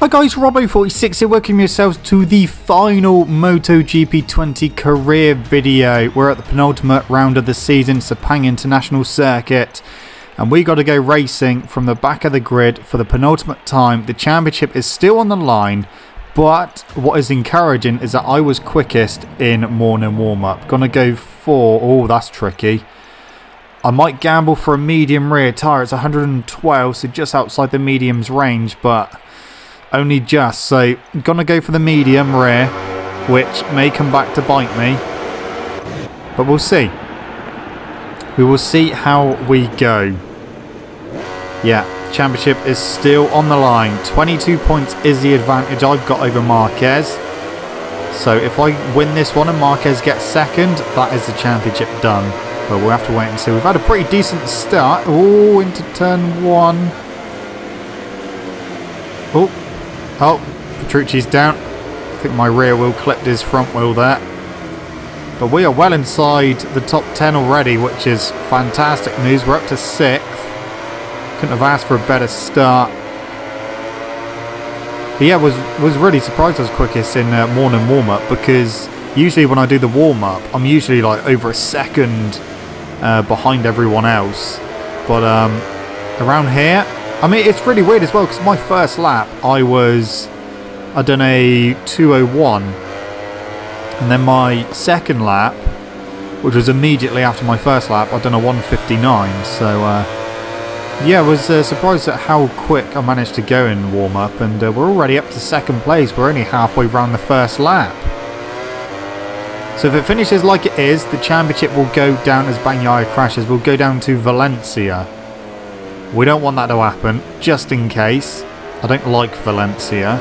Hi guys, Robbo46 here, welcome yourselves to the final MotoGP 20 career video. We're at the penultimate round of the season, Sepang International Circuit, and we got to go racing from the back of the grid for the penultimate time. The championship is still on the line, but what is encouraging is that I was quickest in morning warm-up. Gonna go for, oh that's tricky. I might gamble for a medium rear tyre. It's 112, so just outside the medium's range, but only just. So I'm gonna go for the medium rear, which may come back to bite me, but we'll see. We will see how we go. Yeah, championship is still on the line. 22 points is the advantage I've got over Marquez. So if I win this one and Marquez gets second, that is the championship done. But we'll have to wait and see. We've had a pretty decent start. Oh, into turn one. Oh, Petrucci's down. I think my rear wheel clipped his front wheel there. But we are well inside the top 10 already, which is fantastic news. We're up to 6th. Couldn't have asked for a better start. But yeah, was really surprised I was quickest in morning warm-up, because usually when I do the warm-up, I'm usually like over a second behind everyone else. But around here, I mean, it's really weird as well, because my first lap, I done a 2:01. And then my second lap, which was immediately after my first lap, I done a 1:59. So, yeah, I was surprised at how quick I managed to go in warm-up. And we're already up to 2nd place. We're only halfway around the first lap. So if it finishes like it is, the championship will go down as Bagnaia crashes. We'll go down to Valencia. We don't want that to happen, just in case. I don't like Valencia.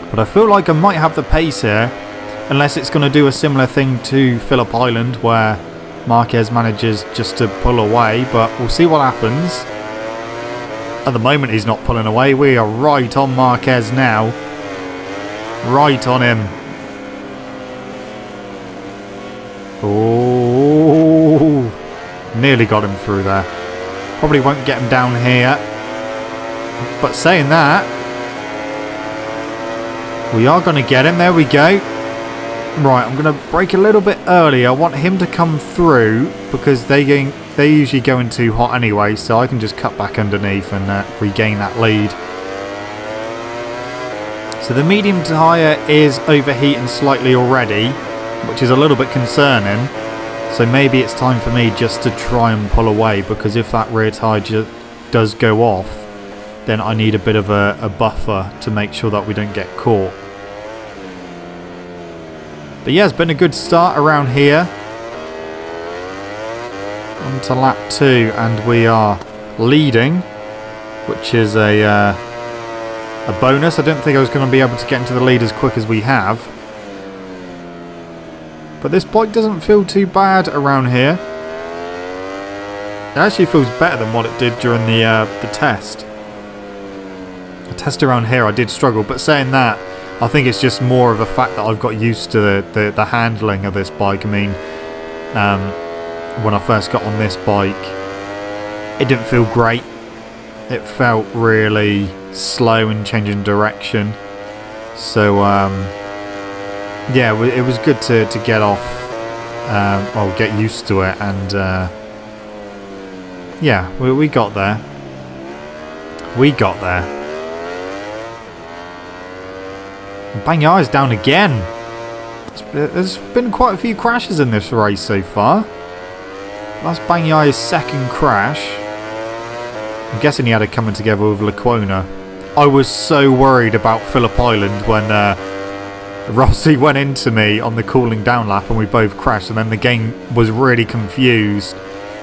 But I feel like I might have the pace here, unless it's going to do a similar thing to Phillip Island, where Marquez manages just to pull away. But we'll see what happens. At the moment, he's not pulling away. We are right on Marquez now. Right on him. Oh, nearly got him through there. Probably won't get him down here. But saying that, we are going to get him. There we go. Right, I'm going to brake a little bit early. I want him to come through, because they usually go in too hot anyway, so I can just cut back underneath and regain that lead. So the medium tyre is overheating slightly already, which is a little bit concerning. So maybe it's time for me just to try and pull away, because if that rear tyre does go off, then I need a bit of a buffer to make sure that we don't get caught. But yeah, it's been a good start around here. On to lap 2, and we are leading, which is a bonus. I didn't think I was going to be able to get into the lead as quick as we have. But this bike doesn't feel too bad around here. It actually feels better than what it did during the test. The test around here I did struggle, but saying that, I think it's just more of a fact that I've got used to the handling of this bike. I mean, when I first got on this bike, it didn't feel great. It felt really slow and changing direction. So, yeah, it was good to get off, well, get used to it, and yeah, we got there. We got there. Bagnaia's down again. There's been quite a few crashes in this race so far. That's Bagnaia's 2nd crash. I'm guessing he had it coming together with Lecuona. I was so worried about Phillip Island when Rossi went into me on the cooling down lap and we both crashed, and then the game was really confused.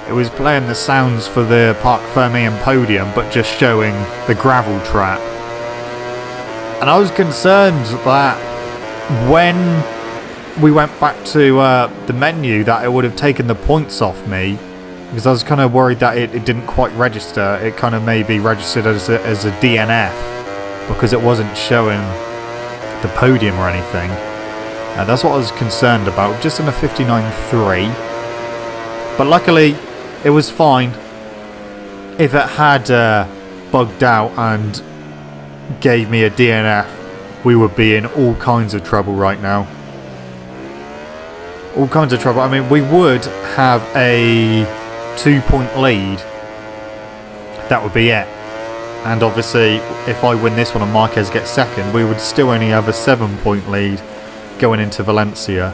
It was playing the sounds for the Parc Fermé and podium, but just showing the gravel trap. And I was concerned that when we went back to the menu, that it would have taken the points off me, because I was kind of worried that it didn't quite register. It kind of maybe registered as a DNF, because it wasn't showing the podium or anything. That's what I was concerned about, just in a 59.3. But luckily, it was fine. If it had bugged out and gave me a DNF, we would be in all kinds of trouble right now. All kinds of trouble. I mean, we would have a 2-point lead. That would be it. And obviously, if I win this one and Marquez gets second, we would still only have a 7-point lead going into Valencia.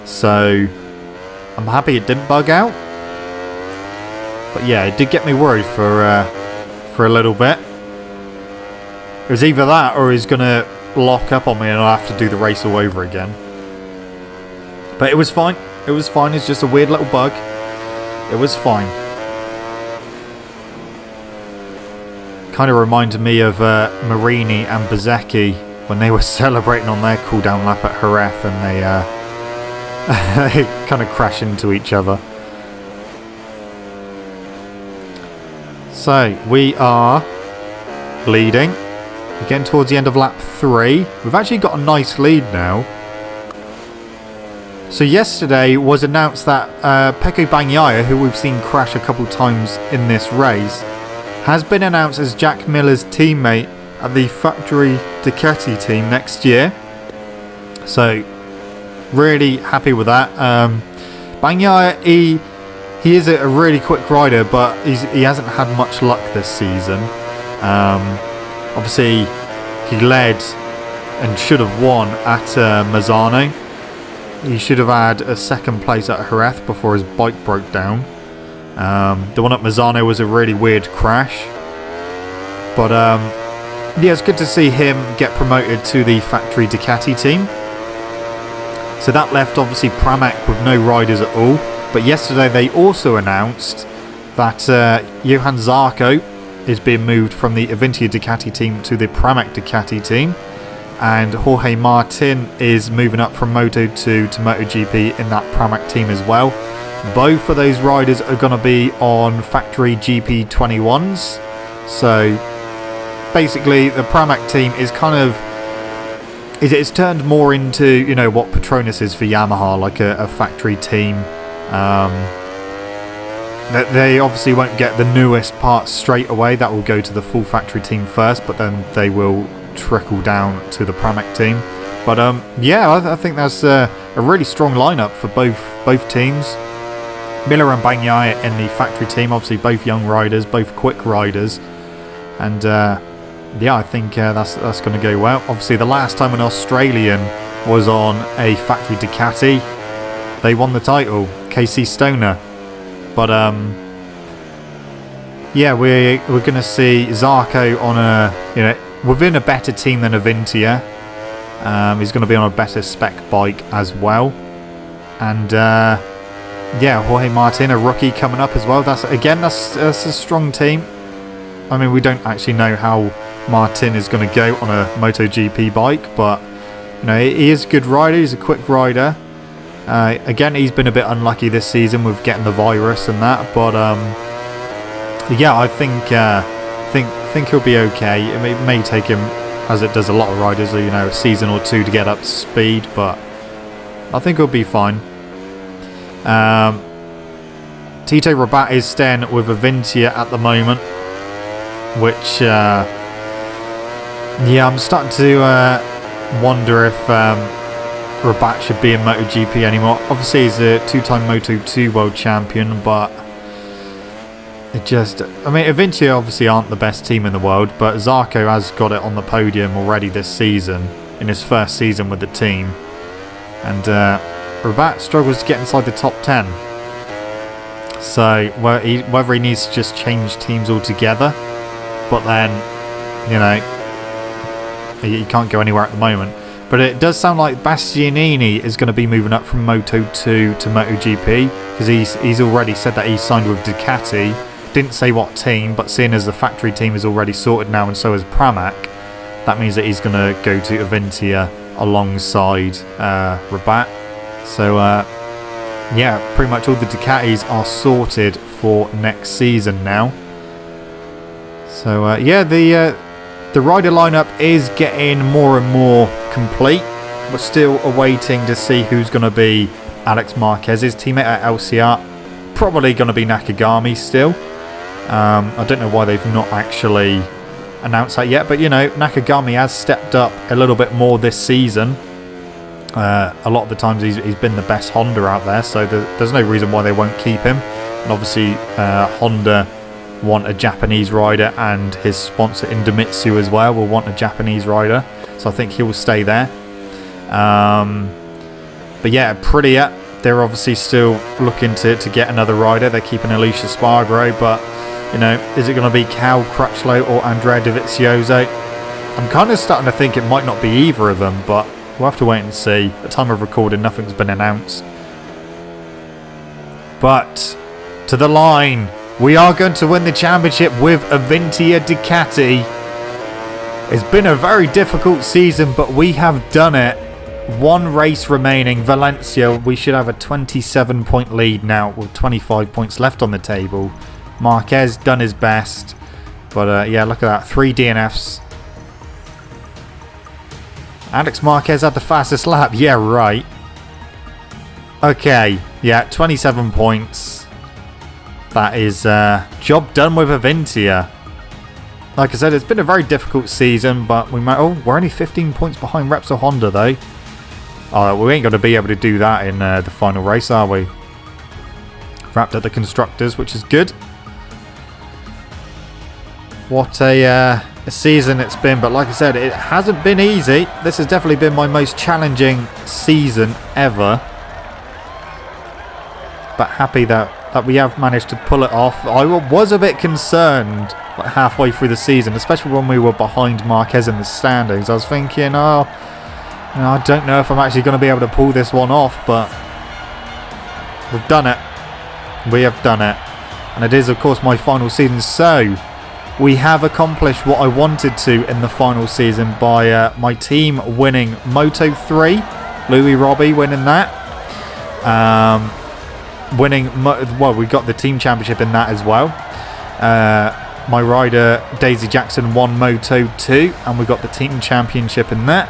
So, I'm happy it didn't bug out. But yeah, it did get me worried for a little bit. It was either that or he's going to lock up on me and I'll have to do the race all over again. But it was fine. It was fine. It's just a weird little bug. It was fine. Kind of reminded me of Marini and Bezzecchi when they were celebrating on their cool-down lap at Jerez and they kind of crash into each other. So, we are leading. We're getting towards the end of lap 3. We've actually got a nice lead now. So yesterday was announced that Pecco Bagnaia, who we've seen crash a couple times in this race, has been announced as Jack Miller's teammate at the factory Ducati team next year. So, really happy with that. Bagnaia, he is a really quick rider, but he hasn't had much luck this season. Obviously, he led and should have won at Mazzano. He should have had a second place at Jerez before his bike broke down. The one at Mazzano was a really weird crash. But yeah, it's good to see him get promoted to the factory Ducati team. So that left obviously Pramac with no riders at all. But yesterday they also announced that Johan Zarco is being moved from the Avintia Ducati team to the Pramac Ducati team. And Jorge Martin is moving up from Moto2 to MotoGP in that Pramac team as well. Both of those riders are going to be on factory GP21s. So basically the Pramac team is kind of... It's turned more into, you know, what Petronas is for Yamaha, like a factory team. They obviously won't get the newest parts straight away. That will go to the full factory team first, but then they will trickle down to the Pramac team. But yeah, I think that's a really strong lineup for both teams. Miller and Bagnaia in the factory team, obviously both young riders, both quick riders, and yeah, I think that's going to go well. Obviously, the last time an Australian was on a factory Ducati, they won the title, KC Stoner. But yeah, we're going to see Zarco on within a better team than Avintia. He's going to be on a better spec bike as well. And yeah, Jorge Martin, a rookie coming up as well. That's a strong team. I mean, we don't actually know how Martin is going to go on a MotoGP bike, but you know, he is a good rider. He's a quick rider. Again, he's been a bit unlucky this season with getting the virus and that, but yeah, I think he'll be okay. It may take him, as it does a lot of riders, you know, a season or two to get up to speed, but I think he'll be fine. Tito Rabat is staying with Avintia at the moment, which yeah, I'm starting to wonder if Rabat should be in MotoGP anymore. Obviously he's a two-time Moto2 world champion, but it just... I mean, Avintia obviously aren't the best team in the world, but Zarco has got it on the podium already this season, in his first season with the team. And Rabat struggles to get inside the top 10. So whether he needs to just change teams altogether, but then, you know, he can't go anywhere at the moment. But it does sound like Bastianini is going to be moving up from Moto2 to MotoGP, because he's already said that he's signed with Ducati. Didn't say what team, but seeing as the factory team is already sorted now and so is Pramac, that means that he's going to go to Avintia alongside Rabat. So yeah, pretty much all the Ducatis are sorted for next season now. So yeah, the rider lineup is getting more and more complete. We're still awaiting to see who's going to be Alex Marquez's teammate at LCR. Probably going to be Nakagami still. I don't know why they've not actually announced that yet. But, you know, Nakagami has stepped up a little bit more this season. A lot of the times he's been the best Honda out there, so there's no reason why they won't keep him. And obviously Honda want a Japanese rider, and his sponsor Indomitsu as well will want a Japanese rider, so I think he will stay there. But yeah, Aprilia, they're obviously still looking to get another rider. They're keeping Alicia Spargaro, but you know, is it going to be Cal Crutchlow or Andrea Dovizioso? I'm kind of starting to think it might not be either of them, but we'll have to wait and see. At the time of recording, nothing's been announced. But to the line, we are going to win the championship with Avintia Ducati. It's been a very difficult season, but we have done it. One race remaining, Valencia. We should have a 27-point lead now with 25 points left on the table. Marquez done his best, but yeah, look at that, 3 DNFs. Alex Marquez had the fastest lap. Yeah, right. Okay, yeah, 27 points. That is job done with Avintia. Like I said, it's been a very difficult season, but we might. Oh, we're only 15 points behind Repsol Honda though. Oh, we ain't going to be able to do that in the final race, are we? Wrapped up the constructors, which is good. What a season it's been, but like I said, it hasn't been easy. This has definitely been my most challenging season ever. But happy that we have managed to pull it off. I was a bit concerned like halfway through the season, especially when we were behind Marquez in the standings. I was thinking, oh, you know, I don't know if I'm actually going to be able to pull this one off, but we've done it. We have done it. And it is, of course, my final season, so we have accomplished what I wanted to in the final season by my team winning Moto 3. Louis Robbie winning that. Well, we got the team championship in that as well. My rider Daisy Jackson won Moto 2, and we got the team championship in that.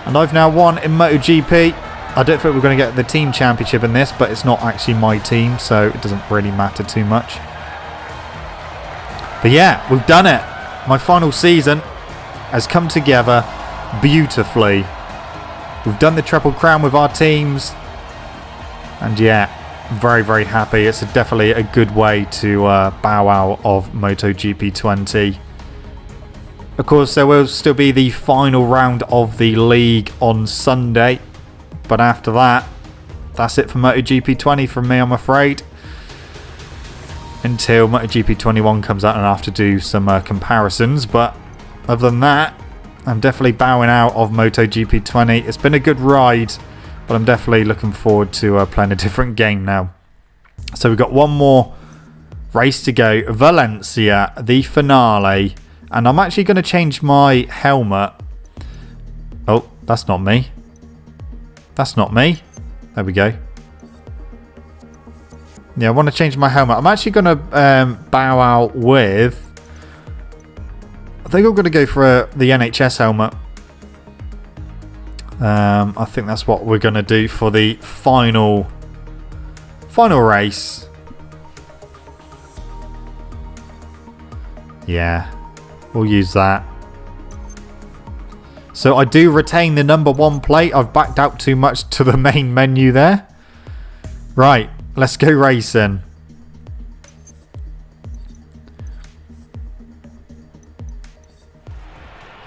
And I've now won in MotoGP. I don't think we're going to get the team championship in this, but it's not actually my team, so it doesn't really matter too much. But yeah, we've done it. My final season has come together beautifully. We've done the Triple Crown with our teams. And yeah, very, very happy. It's definitely a good way to bow out of MotoGP 20. Of course, there will still be the final round of the league on Sunday. But after that, that's it for MotoGP 20 from me, I'm afraid. Until MotoGP 21 comes out and I have to do some comparisons. But other than that, I'm definitely bowing out of MotoGP 20. It's been a good ride, but I'm definitely looking forward to playing a different game now. So we've got one more race to go. Valencia, the finale. And I'm actually going to change my helmet. Oh, that's not me. That's not me. There we go. Yeah, I want to change my helmet. I'm actually going to bow out with... I think I'm going to go for the NHS helmet. I think that's what we're going to do for the final race. Yeah, we'll use that. So I do retain the number 1 plate. I've backed out too much to the main menu there. Right, let's go racing.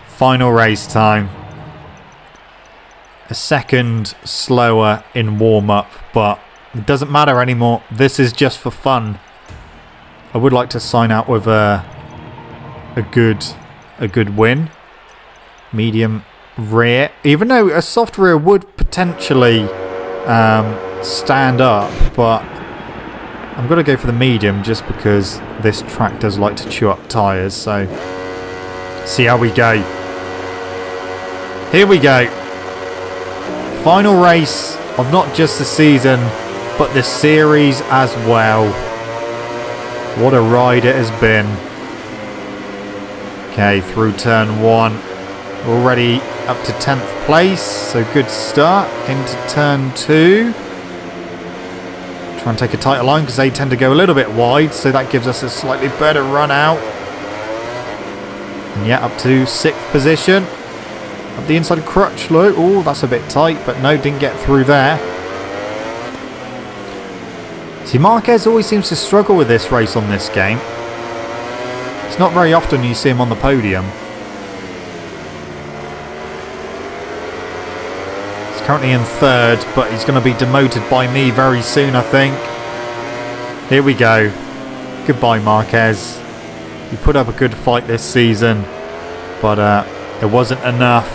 Final race time. A second slower in warm-up, but it doesn't matter anymore. This is just for fun. I would like to sign out with a good win. Medium rear, even though a soft rear would potentially stand up, but I'm going to go for the medium just because this track does like to chew up tyres. So see how we go. Here we go. Final race of not just the season, but the series as well. What a ride it has been. Okay, through turn 1. Already up to 10th place, so good start. Into turn 2. Try and take a tighter line because they tend to go a little bit wide, so that gives us a slightly better run out. And yeah, up to 6th position. Up the inside of Crutchlow. Oh, that's a bit tight, but no, didn't get through there. See, Marquez always seems to struggle with this race on this game. It's not very often you see him on the podium. He's currently in 3rd, but he's going to be demoted by me very soon, I think. Here we go. Goodbye, Marquez. You put up a good fight this season, but it wasn't enough.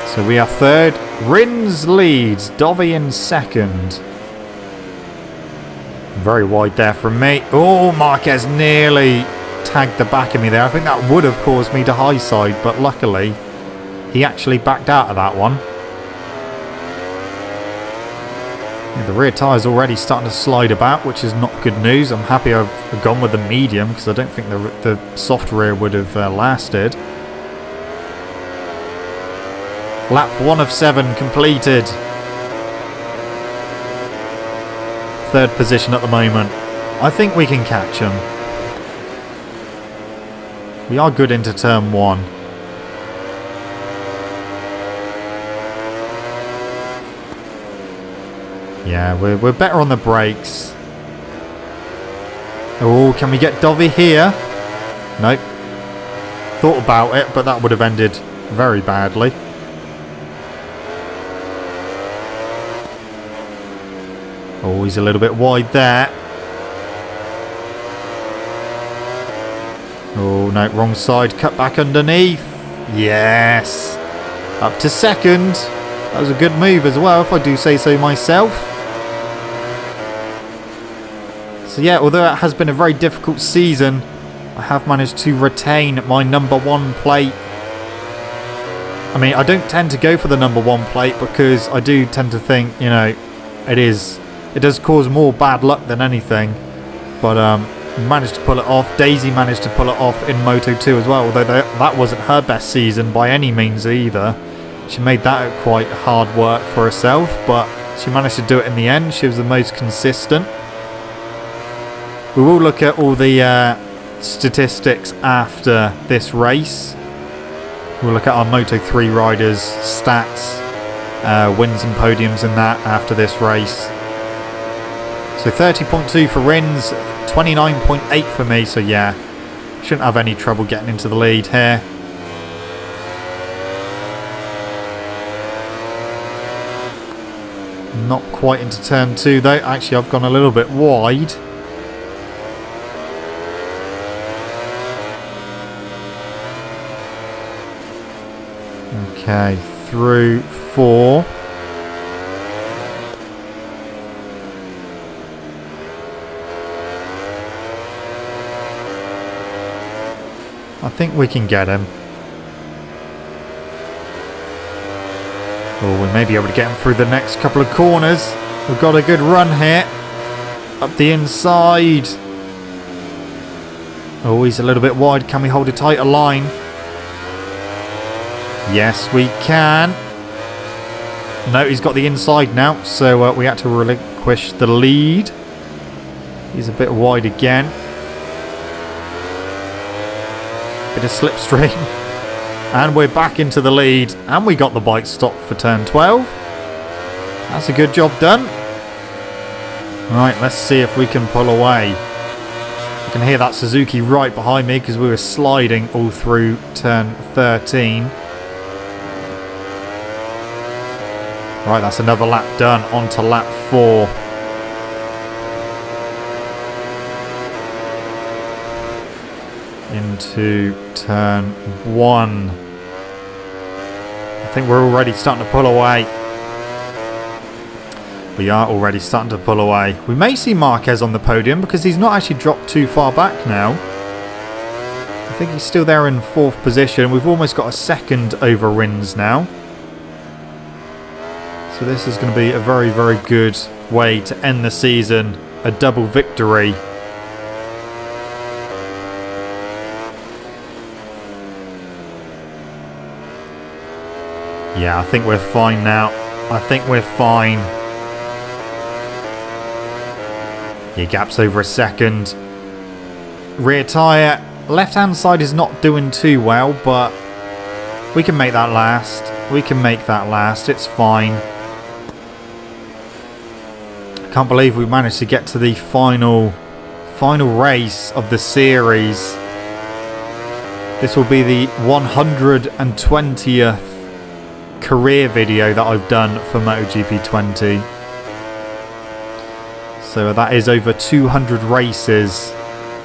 So we are 3rd. Rins leads. Dovi in 2nd. Very wide there from me. Oh, Marquez nearly tagged the back of me there. I think that would have caused me to high side, but luckily he actually backed out of that one. Yeah, the rear tyre is already starting to slide about, which is not good news. I'm happy I've gone with the medium because I don't think the soft rear would have lasted. Lap 1 of 7 completed. 3rd position at the moment. I think we can catch him. We are good into turn 1. Yeah, we're better on the brakes. Oh, can we get Dovi here? Nope. Thought about it, but that would have ended very badly. Oh, he's a little bit wide there. Oh, no, wrong side. Cut back underneath. Yes. Up to 2nd. That was a good move as well, if I do say so myself. So yeah, although it has been a very difficult season, I have managed to retain my number 1 plate. I mean, I don't tend to go for the number 1 plate because I do tend to think, you know, it does cause more bad luck than anything. But managed to pull it off. Daisy managed to pull it off in Moto 2 as well, although that wasn't her best season by any means either. She made that quite hard work for herself, but she managed to do it in the end. She was the most consistent. We will look at all the statistics after this race. We'll look at our Moto 3 riders' stats, wins and podiums and that after this race. So 30.2 for Rins, 29.8 for me, so yeah, shouldn't have any trouble getting into the lead here. Not quite into turn 2 though. Actually, I've gone a little bit wide. Okay, through 4. I think we can get him. Oh, we may be able to get him through the next couple of corners. We've got a good run here. Up the inside. Oh, he's a little bit wide. Can we hold a tighter line? Yes, we can. No, he's got the inside now, so we had to relinquish the lead. He's a bit wide again. Bit of slipstream. And we're back into the lead. And we got the bike stopped for turn 12. That's a good job done. Right, let's see if we can pull away. You can hear that Suzuki right behind me because we were sliding all through turn 13. Right, that's another lap done. On to lap 4. Into turn 1. I think we're already starting to pull away. We are already starting to pull away. We may see Marquez on the podium because he's not actually dropped too far back now. I think he's still there in 4th position. We've almost got a second over Rins now. So this is going to be a very, very good way to end the season. A double victory. Yeah, I think we're fine now. I think we're fine. Yeah, gap's over a second. Rear tyre. Left-hand side is not doing too well, but we can make that last. We can make that last. It's fine. Can't believe we managed to get to the final race of the series. This will be the 120th career video that I've done for MotoGP 20. So that is over 200 races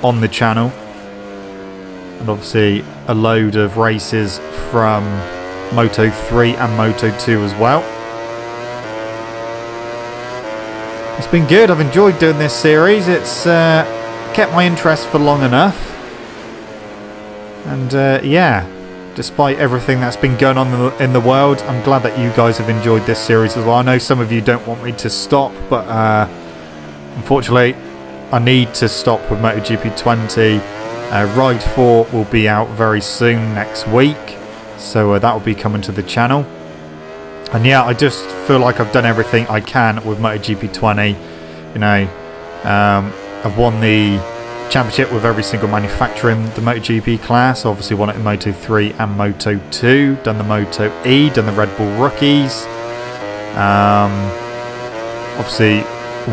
on the channel. And obviously a load of races from Moto 3 and Moto 2 as well. It's been good. I've enjoyed doing this series. It's kept my interest for long enough. And yeah, despite everything that's been going on in the world, I'm glad that you guys have enjoyed this series as well. I know some of you don't want me to stop, but unfortunately I need to stop with MotoGP 20. Ride 4 will be out very soon next week, so that will be coming to the channel. And yeah, I just feel like I've done everything I can with MotoGP 20. You know, I've won the championship with every single manufacturer in the MotoGP class. Obviously won it in Moto 3 and Moto 2. Done the Moto E, done the Red Bull Rookies. Obviously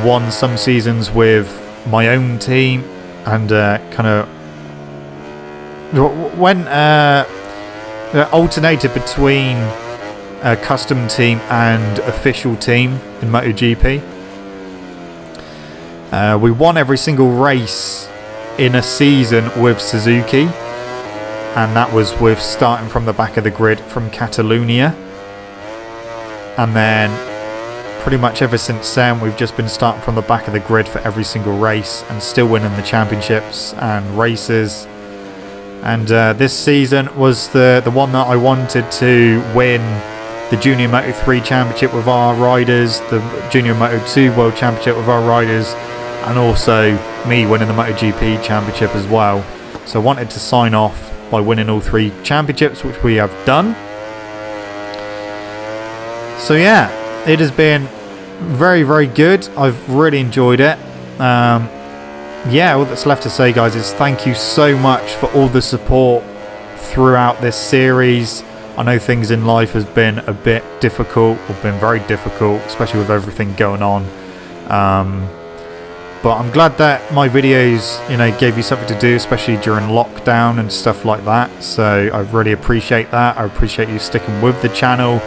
won some seasons with my own team, and kind of when alternated between a custom team and official team in MotoGP. We won every single race in a season with Suzuki, and that was with starting from the back of the grid from Catalonia, and then pretty much ever since then we've just been starting from the back of the grid for every single race and still winning the championships and races. And this season was the one that I wanted to win the Junior Moto 3 Championship with our riders, the Junior Moto 2 World Championship with our riders, and also me winning the MotoGP Championship as well. So I wanted to sign off by winning all 3 championships, which we have done. So yeah, it has been very, very good. I've really enjoyed it. Yeah, all that's left to say, guys, is thank you so much for all the support throughout this series. I know things in life has been a bit difficult, or been very difficult, especially with everything going on. But I'm glad that my videos, you know, gave you something to do, especially during lockdown and stuff like that. So I really appreciate that. I appreciate you sticking with the channel,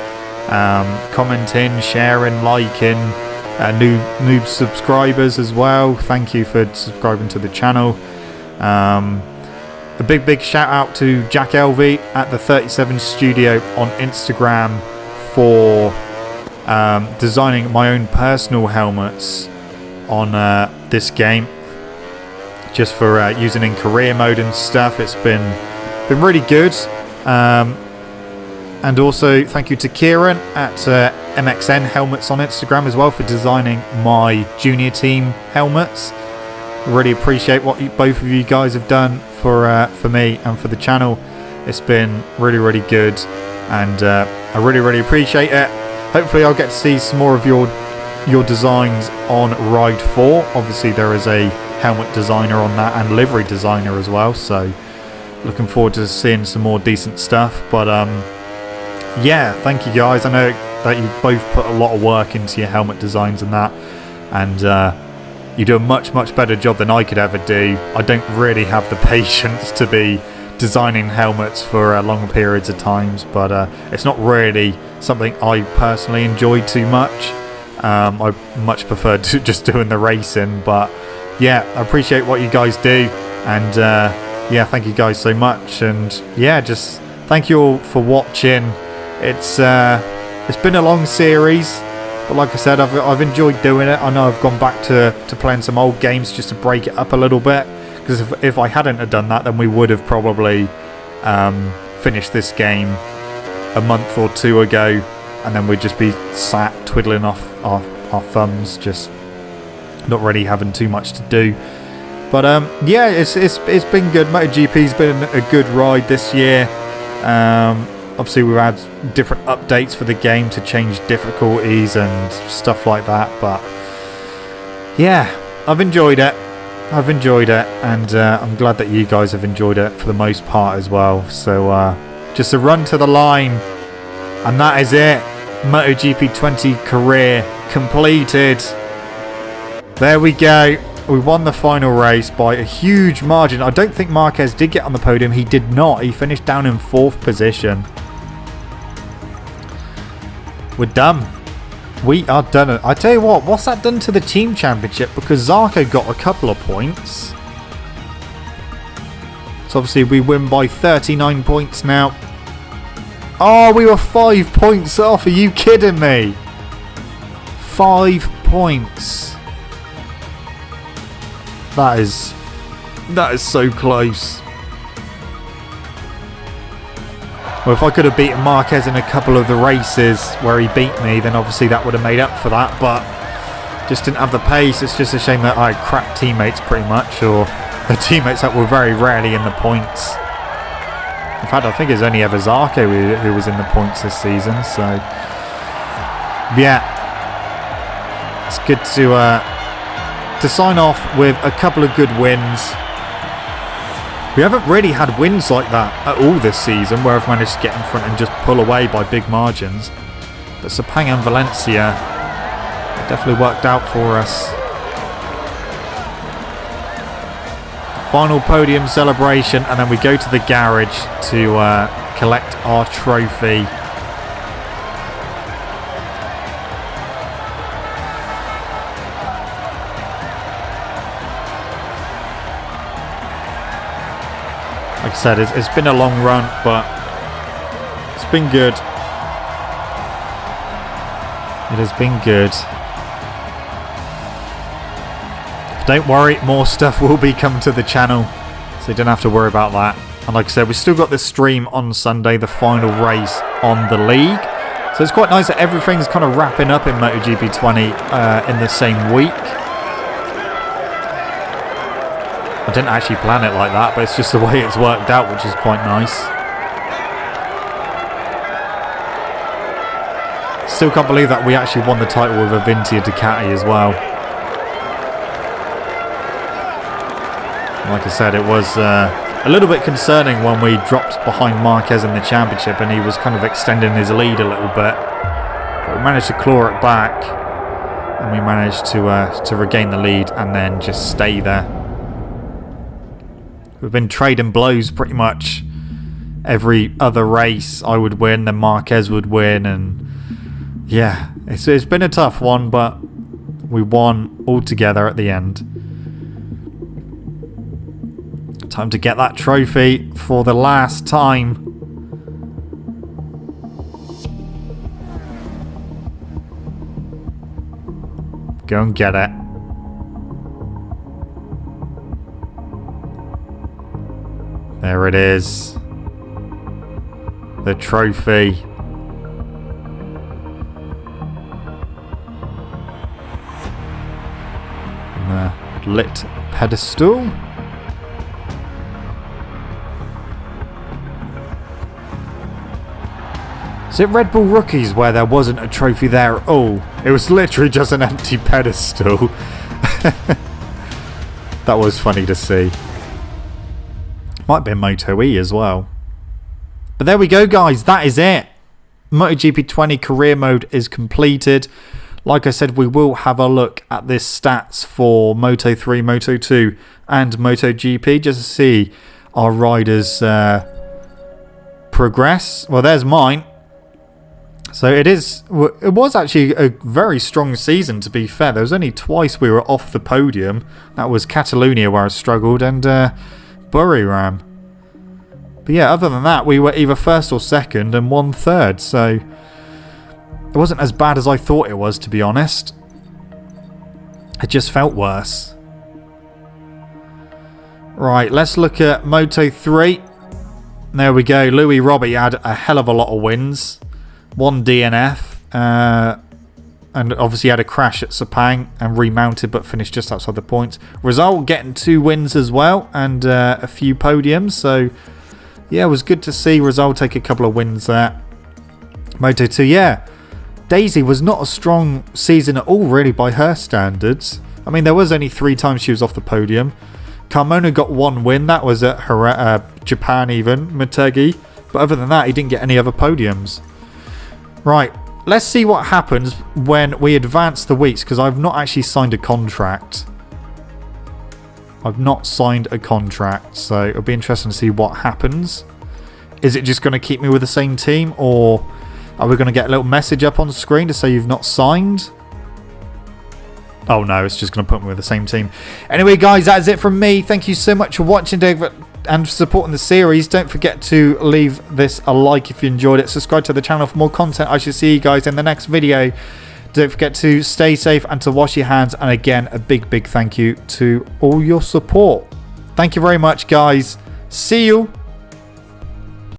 commenting, sharing, liking. New subscribers as well. Thank you for subscribing to the channel. A big shout out to Jack Elvey at the 37 Studio on Instagram for designing my own personal helmets on this game, just for using in career mode and stuff. It's been really good. And also thank you to Kieran at MXN Helmets on Instagram as well for designing my junior team helmets. Really appreciate what both of you guys have done for me and for the channel. It's been really good, and I really appreciate it. Hopefully I'll get to see some more of your designs on Ride 4. Obviously there is a helmet designer on that and livery designer as well, so looking forward to seeing some more decent stuff. But yeah, thank you guys. I know that you both put a lot of work into your helmet designs and that, and you do a much better job than I could ever do. I don't really have the patience to be designing helmets for longer periods of times, but it's not really something I personally enjoy too much. I much prefer to just doing the racing, but yeah, I appreciate what you guys do, and yeah, thank you guys so much. And yeah, just thank you all for watching. It's been a long series, but like I said, I've enjoyed doing it. I know I've gone back to playing some old games just to break it up a little bit, because if I hadn't have done that, then we would have probably finished this game a month or 2 ago, and then we'd just be sat twiddling off our thumbs, just not really having too much to do. But yeah, it's been good. MotoGP's been a good ride this year. Obviously we've had different updates for the game to change difficulties and stuff like that, but yeah, I've enjoyed it. I've enjoyed it, and I'm glad that you guys have enjoyed it for the most part as well. So just a run to the line, and that is it. MotoGP 20 career completed. There we go. We won the final race by a huge margin. I don't think Marquez did get on the podium. He did not. He finished down in 4th position. We're done. We are done. I tell you what, what's that done to the team championship? Because Zarco got a couple of points. So obviously we win by 39 points now. Oh, we were 5 points off. Are you kidding me? 5 points. That is so close. Well, if I could have beaten Marquez in a couple of the races where he beat me, then obviously that would have made up for that. But just didn't have the pace. It's just a shame that I had crap teammates pretty much, or the teammates that were very rarely in the points. In fact, I think it's only ever Zarco who was in the points this season. So, yeah, it's good to sign off with a couple of good wins. We haven't really had wins like that at all this season, where I've managed to get in front and just pull away by big margins. But Sepang and Valencia definitely worked out for us. Final podium celebration, and then we go to the garage to collect our trophy. Like I said, it's been a long run, but it's been good. It has been good. Don't worry, more stuff will be coming to the channel, so you don't have to worry about that. And like I said, we've still got this stream on Sunday, the final race on the league. So it's quite nice that everything's kind of wrapping up in MotoGP 20 in the same week. I didn't actually plan it like that, but it's just the way it's worked out, which is quite nice. Still can't believe that we actually won the title with a Vintia Ducati as well. Like I said, it was a little bit concerning when we dropped behind Marquez in the championship and he was kind of extending his lead a little bit. But we managed to claw it back, and we managed to regain the lead and then just stay there. We've been trading blows pretty much. Every other race I would win, then Marquez would win, and yeah, it's been a tough one, but we won all together at the end. Time to get that trophy for the last time. Go and get it. There it is. The trophy. And the lit pedestal. Is it Red Bull Rookies where there wasn't a trophy there at all? It was literally just an empty pedestal. That was funny to see. Might be Moto E as well. But there we go, guys. That is it. MotoGP 20 career mode is completed. Like I said, we will have a look at this stats for Moto 3, Moto 2 and MotoGP just to see our riders progress. Well, there's mine. So it was actually a very strong season, to be fair. There was only twice we were off the podium. That was Catalonia where I struggled, and Buriram. But yeah, other than that, we were either first or second and won third. So it wasn't as bad as I thought it was, to be honest. It just felt worse. Right, let's look at Moto 3. There we go. Louis Robbie had a hell of a lot of wins. 1 DNF, and obviously had a crash at Sepang and remounted but finished just outside the points. Result getting 2 wins as well and a few podiums, so yeah, it was good to see Result take a couple of wins there. Moto 2, yeah, Daisy was not a strong season at all really by her standards. I mean, there was only 3 times she was off the podium. Carmona got 1 win. That was at Japan even, Motegi. But other than that, he didn't get any other podiums. Right, let's see what happens when we advance the weeks, because I've not actually signed a contract. I've not signed a contract, so it'll be interesting to see what happens. Is it just going to keep me with the same team, or are we going to get a little message up on the screen to say you've not signed? Oh no, it's just going to put me with the same team. Anyway, guys, that is it from me. Thank you so much for watching and supporting the series. Don't forget to leave this a like if you enjoyed it. Subscribe to the channel for more content. I shall see you guys in the next video. Don't forget to stay safe and to wash your hands. And again, a big thank you to all your support. Thank you very much, guys. See you.